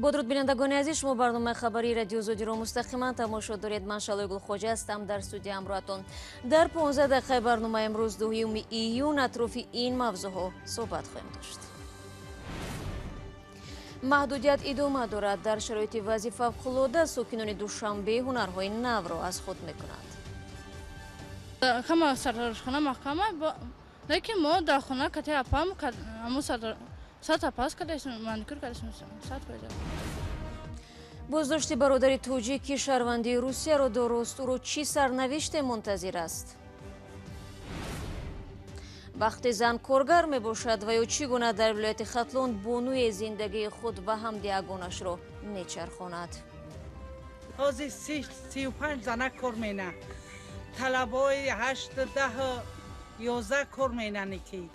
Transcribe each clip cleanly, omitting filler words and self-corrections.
با درود بینندگان عزیز، شما برنامه خبری رادیو زودی را مستقیما تماشا دارید. من شالای گلخوجه هستم در استودیو همراهتون. در 15 دقیقه برنامه امروز 2 ایون اطراف این موضوعها صحبت خواهیم داشت. محدودیت ادامه دارد. در شرایط وضع فوق‌العاده ساکنان دوشنبه هنرهای نو را از خود میکنند. همه سرخانه محکمه لیکن ما در خانه کتی اپام همون ساعت پاس کردیم مانیکور کردیم ساعت پیدا. بازداشت برادر توجیکی شهروندی روسیه را درست او را چی سرنوشت منتظر است؟ وقتی زن کارگر می باشد و یا چی گونه در ولایت ختلون بانوی زندگی خود و همدیگانش را می چرخاند؟ حاضر 35 زنه کار مینه طلبای 8 10 11 کار مینه نکی.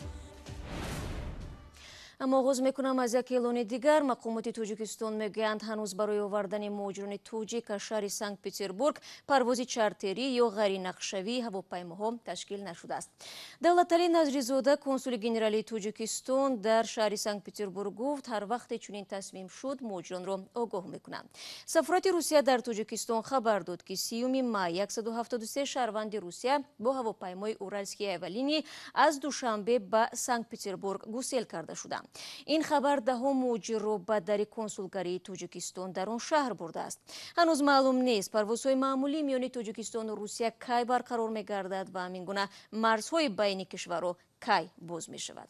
اما آغاز میکنم از یک اعلان دیگر. مقامات توجیکستان میگویند هنوز برای آوردن مهاجران توجیک از شهر سنت پتربورگ پرواز چارتری یا غیر نقشه‌ای هواپیماها تشکیل نشده است. دولتعلی نظری‌زاده کنسول گنرالی توجیکستان در شهر سنت پتربورگ گفت هر وقت چنین تصمیم شد مهاجران را آگاه میکنند. سفارت روسیه در توجیکستان خبر داد که 30 می 173 شهروند روسیه با هواپیمای اورالسکی اولینی از دوشنبه به سنت پتربورگ گسیل کرده شدند. این خبر دهم مهاجر را به در کنسولگری توجیکستان در آن شهر برده است. هنوز معلوم نیست پروازهای معمولی میان توجیکستان و روسیه کی برقرار میگردد و همین گونه مرزهای بین کشورها کی باز می شود.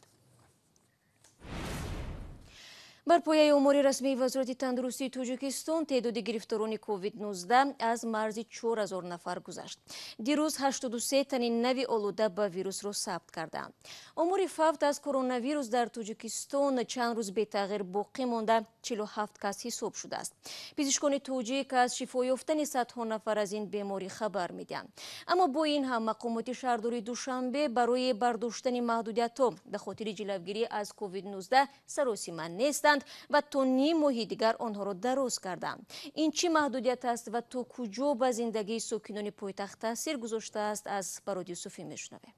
بر پایه امور رسمی وزارت تندرستی توجیکستان تعداد گرفتاران کووید 19 از مرز 4000 نفر گذشت. دیروز 83 تن نوی آلوده به ویروس را ثبت کردند. امور فوت از کرونا ویروس در توجیکستان چند روز به تغییر باقی مانده 47 کس حساب شده است. پزشکان توجیک از شفا یافتن صدها نفر از این بیماری خبر میدهند. اما با این هم مقامات شهرداری دوشنبه برای برداشتن محدودیت‌ها به خاطر جلوگیری از کووید 19 سراسیمه نیستند و تا نیم ماه دیگر آنها را دراز کردند. این چه محدودیت است و تا کجا به زندگی ساکنان پایتخت تاثیر گذاشته است؟ از براد یوسفی میشنویم.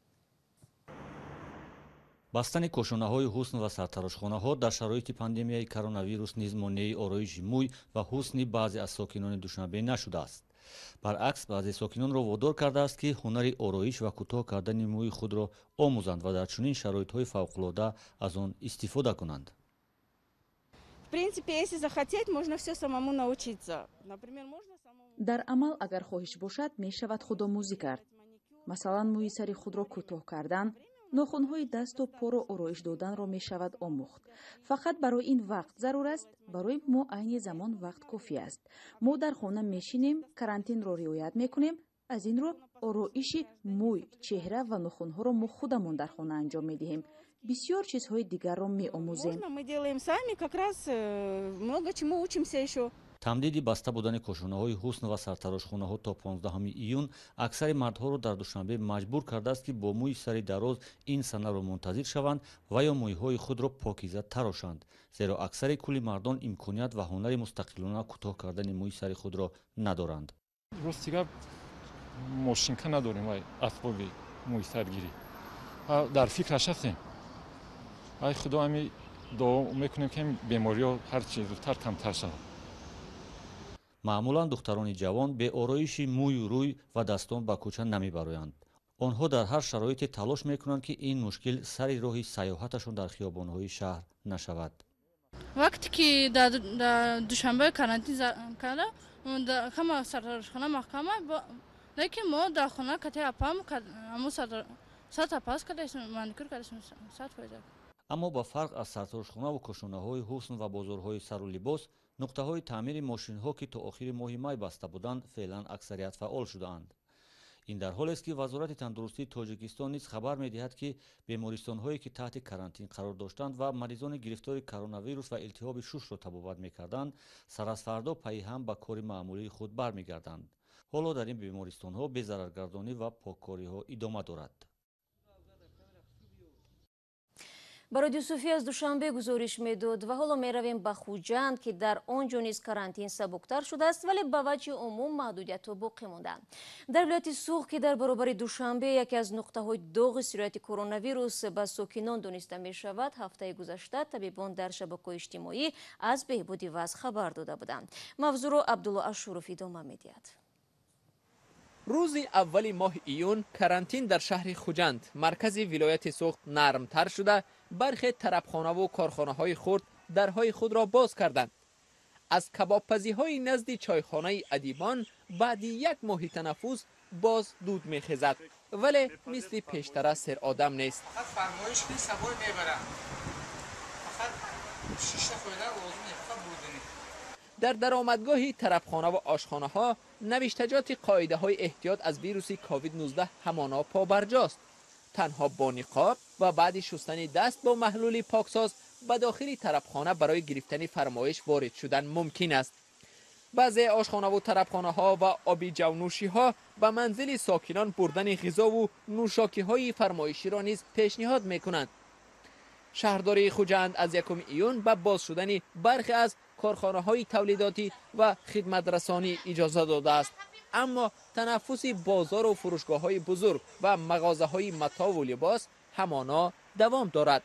бастани кошонаҳои ҳусн ва сартарошхонаҳо дар шароити пандемияи коронавирус низ монеаи ороиши мӯй ва ҳусни баъзе аз сокинони душанбе нашудааст. баръакс баъзе сокинонро водор кардааст ки ҳунари ороиш ва кӯтоҳ кардани мӯи худро омӯзанд ва дар чунин шароитҳои фавқулода аз он истифода кунанд. В принципе, если захотеть, можно все самому научиться. Например, можно самому... дар амал агар хоҳиш бошад мешавад худомӯзӣ кард. масалан мӯи сари худро кӯтоҳ кардан, нохунҳои дасту поро ороиш доданро мешавад омӯхт. фақат барои ин вақт зарур аст. барои мо айни замон вақт кофӣ аст. мо дар хона мешинем, карантинро риоят мекунем. аз ин рӯ ороиши мӯй, чеҳра ва нохунҳоро мо худамон дар хона анҷом медиҳем. бисёр чизҳои дигарро меомӯзем. Мы делаем сами, как раз много чему учимся еще. тамдиди баста будани кошонаҳои ҳусн ва сартарошхонаҳо то 15 июн аксари мардҳоро дар душанбе маҷбур кардааст ки бо мӯи сари дароз ин санаро мунтазир шаванд ва ё мӯйҳои худро покиза тарошанд, зеро аксари кулли мардон имконият ва ҳунари мустақилона кӯтоҳ кардани мӯи сари худро надоранд. ростига мошинка надорем ва асбоби мӯйсаргирӣ дар фикраш ҳастем. ай худо ами дуо мекунем ки бемориҳо ҳарчи зудтар камтар шавад. маъмулан духтарони ҷавон бе ороиши мӯю рӯй ва дастон ба кӯча намебароянд. онҳо дар ҳар шароите талош мекунанд ки ин мушкил сари роҳи сайёҳаташон дар хиёбонҳои шаҳр нашавад. وقتی که در دوشنبه карантин کرده همه سرخانه محکمه لیکن ما در خانه کتی اپام همون ساعت پاس کردیم مانیکور کردیم ساعت پیدا. аммо ба фарқ аз сарторошхонаву кошонаҳои ҳусн ва бозорҳои сару либос, нуқтаҳои таъмири мошинҳо ки то охири моҳи май баста буданд феълан аксарият фаъол шудаанд. ин дар ҳолест ки вазорати тандурустии тоҷикистон низ хабар медиҳад ки бемористонҳое ки таҳти карантин қарор доштанд ва маризони гирифтори коронавирус ва илтиҳоби шушро табобат мекарданд сар аз фардо пайҳам ба кори маъмулии худ бармегарданд. ҳоло дар ин бемористонҳо безараргардонӣ ва поккориҳо идома дорад. با رادیو صوفی از دوشنبه گزارش میداد و حالا میرویم به خوجند که در آنجا نیز کارانتین سبکتر شده است ولی به وجه عموم محدودیت باقی مانده. در ولایت سوخ که در برابر دوشنبه یکی از نقطه‌های داغ سیرایت کرونا ویروس به ساکنان دانسته می شود، هفته گذشته طبیبان در شبکه‌های اجتماعی از بهبودی وضع خبر داده بودند. موضوع را عبدالله اشرف ادامه می‌دهد. روز اول ماه ایون کارانتین در شهر خوجند مرکز ولایت سوخت نرمتر شده، برخی طربخانه و کارخانه های خرد درهای خود را باز کردند. از کبابپزی های نزد چایخانه ادیبان بعد یک ماه تنفس باز دود میخیزد، ولی مثل پیشتر سر آدم نیست. فقط فرمایش نیست سوار میبرم، فقط شیشه خوردن لازمه، فقط بودنی. در درآمدگاه طربخانه و آشخانه ها نوشتجات قاعده های احتیاط از ویروس کووید 19 همانا پابرجاست. تنها با نقاب و بعد شستن دست با محلول پاکساز به داخل طربخانه برای گرفتن فرمایش وارد شدن ممکن است. بعضی آشخانه و طربخانه ها و آبی جونوشی ها به منزل ساکنان بردن غذا و نوشاکی های فرمایشی را نیز پیشنهاد میکنند. شهرداری خوجند از 1 ایون به باز شدن برخی از کارخانه های تولیداتی و خدمت رسانی اجازه داده است، اما تنفس بازار و فروشگاه های بزرگ و مغازه های متاع و لباس همانا دوام دارد.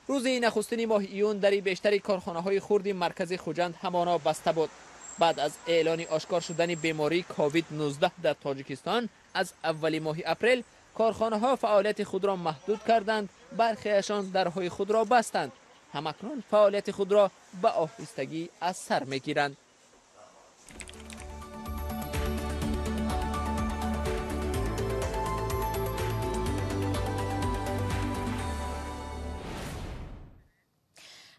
روز نخستین ماه ایون در بیشتر کارخانه های خرد مرکز خوجند همانا بسته بود. بعد از اعلان آشکار شدن بیماری کووید 19 در تاجیکستان از اول ماه اپریل کارخانه ها فعالیت خود را محدود کردند، برخیشان درهای خود را بستند. همکنون فعالیت خود را به آهستگی از سر میگیرند.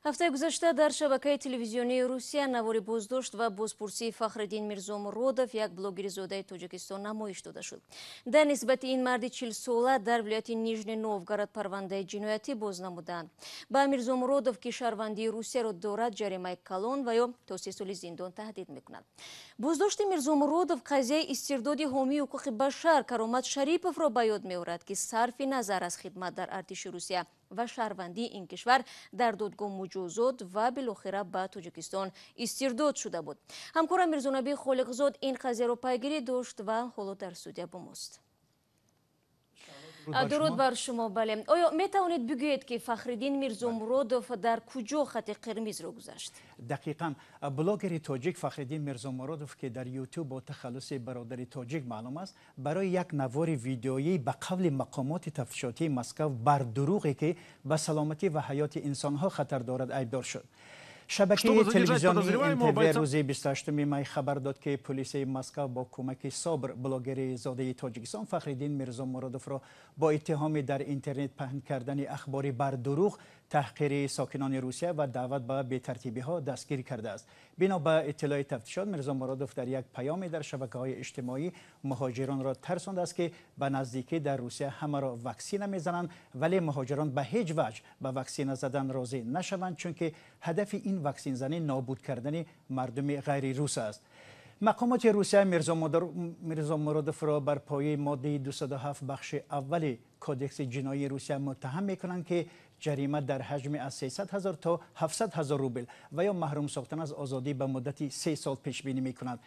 هفته گذشته در شبکه تلویزیونی روسیه نوار بازداشت و بازپرسی فخرالدین میرزامرودов یک بلاگر زاده تاجیکستان نمایش داده شد. در نسبت این مرد 40 ساله در ولایت نیژنی نوفگورод پرونده جنایتی باز نمودند. با میرزامرودов که شهروندی روسیه را دارد جریمه کلان و یا تا 3 سال زندان تهدید میکند. بازداشت میرزامرودов قضیه استرداد حامی حقوق بشر کرامت شریپов را به یاد میآورد که صرف نظر از خدمت در ارتش روسیه و شهروندی این کشور در دادگاه مجازات و بالاخره به تاجیکستان استرداد شده بود. همکارم میرزانبی خالقزاد این قضیه را پیگیری داشت و حالا در استودیو با ماست. درود بر شما. بله، آیا می توانید بگویید که فخرالدین میرزامرودов در کجا خط قرمز را گذشت؟ دقیقاً بلاگر تاجیک فخرالدین میرزامرودov که در یوتیوب با تخلص برادر تاجیک معلوم است، برای یک نوار ویدیویی به قول مقامات تفتیشاتی مسکو بر دروغی که به سلامتی و حیات انسانها خطر دارد ایبدار شد. شبکه تلویزیونی NTV روز 28 می خبر داد که پلیس مسکو با کمک صابر بلاگر زاده تاجیکستان فخرالدین میرزامرودov را با اتهام در اینترنت پهن کردن اخباری بر دروغ، تحقیر ساکنان روسیه و دعوت به بی‌ترتیبی ها دستگیر کرده است. بنا به اطلاع تفتیشات میرزامرودov در یک پیامی در شبکه‌های اجتماعی مهاجران را ترساند است که به نزدیکی در روسیه همه را واکسینه میزنند، ولی مهاجران به هیچ وجه به واکسینه زدن راضی نشوند، چون که هدف این واکسین زنی نابود کردن مردم غیر روس است. مقامات روسیه میرزامرودov را بر پایه ماده 207 بخش اول کودکس جنایی روسیه متهم میکنند که جریمه در حجم از 300,000 تا 700,000 روبل و یا محروم ساختن از آزادی به مدت 3 سال پیش بینی میکنند.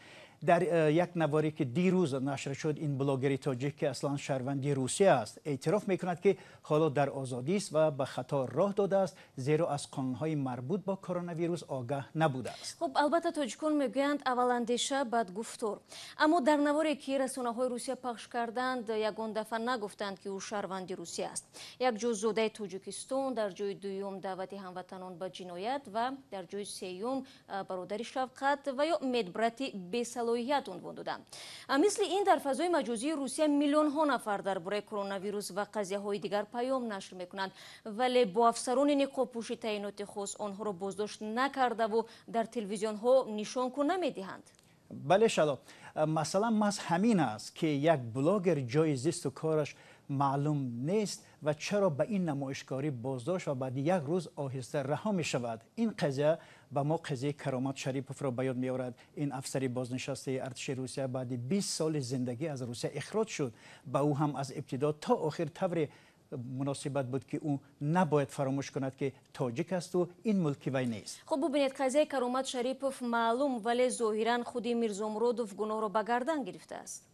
در یک نواری که دیروز نشر شد، این بلاگر تاجیک که اصلا شهروندی روسیه است اعتراف میکند که حالا در آزادی است و به خطا راه داده است، زیرا از قانونهای مربوط با کرونا ویروس آگاه نبوده است. خب البته تاجیکان میگویند اول اندیشه بعد گفتار، اما در نواری که رسانه‌های روسیه پخش کردند یگان دفعه نگفتند که او شهروندی روسیه است. یک جای زاده تاجیکستان، در جای دوم دعوت هموطنان به جنایت و در جای سوم برادر شفقت و یا مدبرتی بی‌صلاحیت عنوان دادند. مثل این در فضای مجازی روسیه میلیون ها نفر درباره کرونا ویروس و قضیه های دیگر پیام نشر میکنند، ولی با افسران نقاب پوش تعیینات خاص آنها را بازداشت نکرده و در تلویزیون ها نشان کو نمیدهند. بله شلا، مثلا محض همین است که یک بلاگر جای زیست و کارش معلوم نیست و چرا به این نمایشکاری بازداشت و بعد یک روز آهسته رها می شود. این قضیه به ما قضیه کرامت شریپوف را به یاد می‌آورد. این افسر بازنشسته ارتش روسیه بعد 20 سال زندگی از روسیه اخراج شد. به او هم از ابتدا تا آخر طور مناسبت بود که او نباید فراموش کند که تاجیک است و این ملک وی نیست. خب ببینید قضیه کرامت شریپوف معلوم ولی ظاهرا خودی میرزامرودوف گناه را به گردن گرفته است.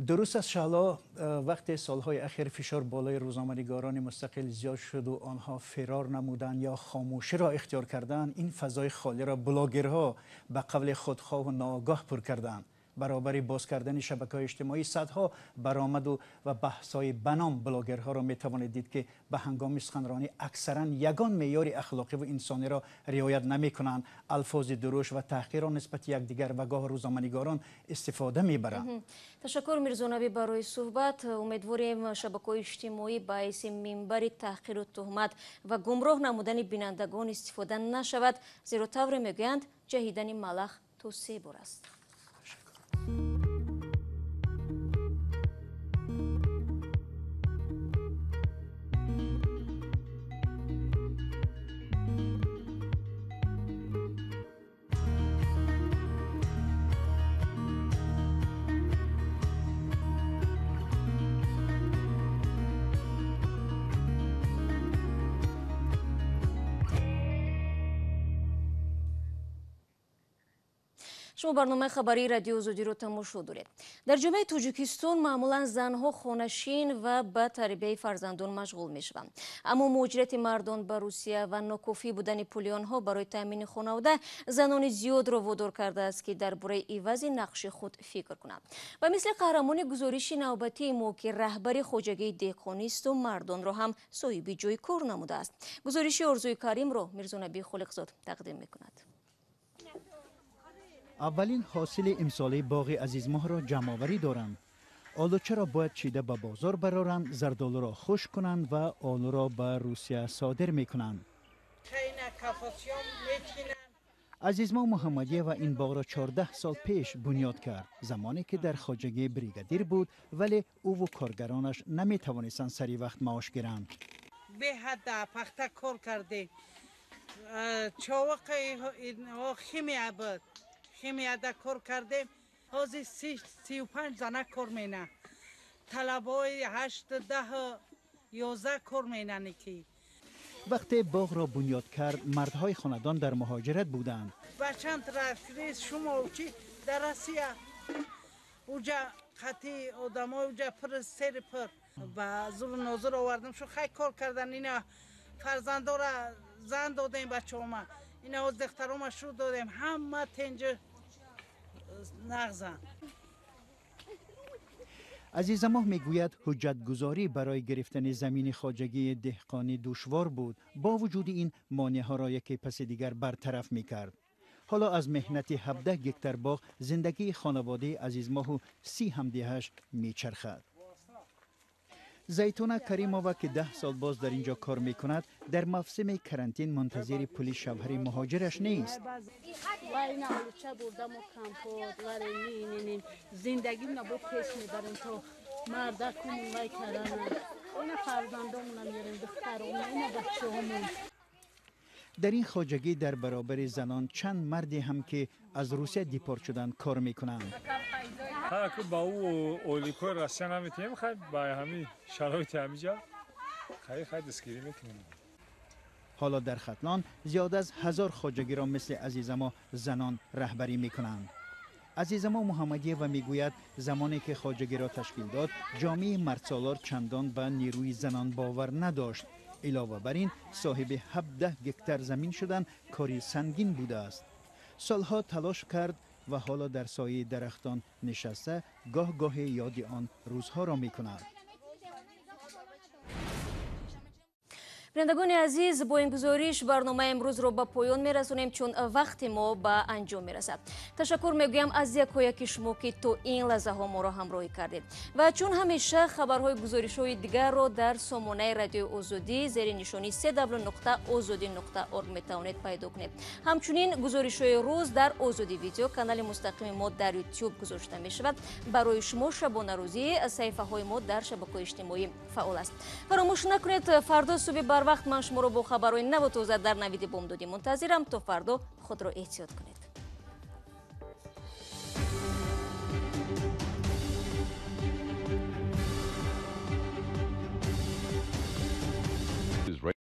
درست است شالا، وقتی سالهای اخیر فشار بالای روزنامه‌نگاران مستقل زیاد شد و آنها فرار نمودند یا خاموشی را اختیار کردند، این فضای خالی را بلاگرها به قول خودخواه و ناآگاه پر کردند. برابر باز کردن شبکه‌های اجتماعی صدها برآمد و بحث‌های بنام بلاگرها را می‌توانید دید که به هنگام سخنرانی اکثراً یگان معیار اخلاقی و انسانی را رعایت نمی‌کنند، الفاظ دروش و تحقیر را نسبت یکدیگر و گاه روزنامه‌نگاران استفاده می‌برند. تشکر میرزانبی برای صحبت. امیدواریم شبکه‌های اجتماعی باعث منبر تحقیر و تهمت و گمراه نمودن بینندگان استفاده نشود، زیرا طور میگویند جهیدن ملخ تا 3 بار است. شما برنامه خبری رادیو آزادی رو تماشا دارید. در جامعه تاجیکستان معمولا زنها خانه‌نشین و به تربیت فرزندان مشغول میشوند، اما مهاجرت مردان به روسیه و ناکافی بودن پول آنها برای تامین خانواده زنان زیاد را وادار کرده است که درباره عوض نقش خود فکر کنند. و مثل قهرمان گزارش نوبتی ما که رهبر خواجگی دهقانی است و مردان را هم صاحب جای کار نموده است. گزارش آرزوی کریم را میرزانبی خالقزاد تقدیم میکند. اولین حاصل امساله باغ عزیزماه را جمع‌آوری دارند. آلوچه را باید چیده به بازار برارند، زردآلو را خشک کنند و آلو را به روسیه صادر میکنند. عزیزماه محمدیه و این باغ را 14 سال پیش بنیاد کرد، زمانی که در خواجگی بریگادیر بود، ولی او و کارگرانش نمیتوانستند سری وقت معاش گیرند. به حد پخته کار کرده، چاوق خیمیه بود، خیمیه دا کار کرده، حاضر 35 زنه کار مینه، طلبای 8 10 11 کار مینه نکی. وقتی باغ را بنیاد کرد، مردهای خاندان در مهاجرت بودند. بچند رفت شما چی در روسیه اوجا خطی آدمای اوجا پر سر پر با زور نظر آوردم شو خیلی کار کردن. اینا فرزندا را زن دادیم بچه‌ها، اینا از دخترام شو دادیم، همه تنجه نغزن. عزیزماه میگوید حجت گذاری برای گرفتن زمین خواجگی دهقانی دشوار بود، با وجود این مانع ها را یکی پس دیگر برطرف میکرد. حالا از مهنت 17 گکتر باغ زندگی خانواده عزیزماه و 30 همدیهش میچرخد. زیتونه کریمووا که 10 سال باز در اینجا کار میکند، در موسم کرانتین منتظر پول شوهر مهاجرش نیست. زندگی نبود پیش میبریم تو مردکمون وای کردن، اینا فرزندامون هم میریم، دخترامون، اینا بچه‌هامون. در این خواجگی در برابر زنان چند مردی هم که از روسیه دیپورت شدن کار میکنند. که با او اولیکوی روسیه نمیتونیم، خیلی با همین شرایط همینجا خیلی دستگیری میکنیم. حالا در ختلان زیاد از 1000 خواجگی را مثل عزیزماه زنان رهبری میکنند. عزیزماه محمدیه و میگوید زمانی که خواجگی را تشکیل داد، جامعه مردسالار چندان به نیروی زنان باور نداشت. علاوه بر این صاحب 17 گکتر زمین شدن کاری سنگین بوده است. سالها تلاش کرد و حالا در سایه درختان نشسته گاه گاه یاد آن روزها را می کند. بینندگان عزیز، با این گزارش برنامه امروز را به پایان میرسونیم، چون وقت ما به انجام میرسد. تشکر میگویم از یکی شما که تو این لحظه ها ما را همراهی کردید و چون همیشه خبرهای گزارش‌های دیگر را در سامانه رادیو آزادی زیر نشانی www.azadi.org میتوانید پیدا کنید. همچنین گزارش‌های روز در آزادی ویدیو کانال مستقیم ما در یوتیوب گذاشته می شود. برای شما شبانه روزی صفحه های ما در شبکه‌های اجتماعی فعال است. فراموش نکنید فردا صبح вақт ман шуморо бо хабарои наву тоза дар навиди бомдодӣ мунтазирам. То фардо худро эҳтиёт кунед.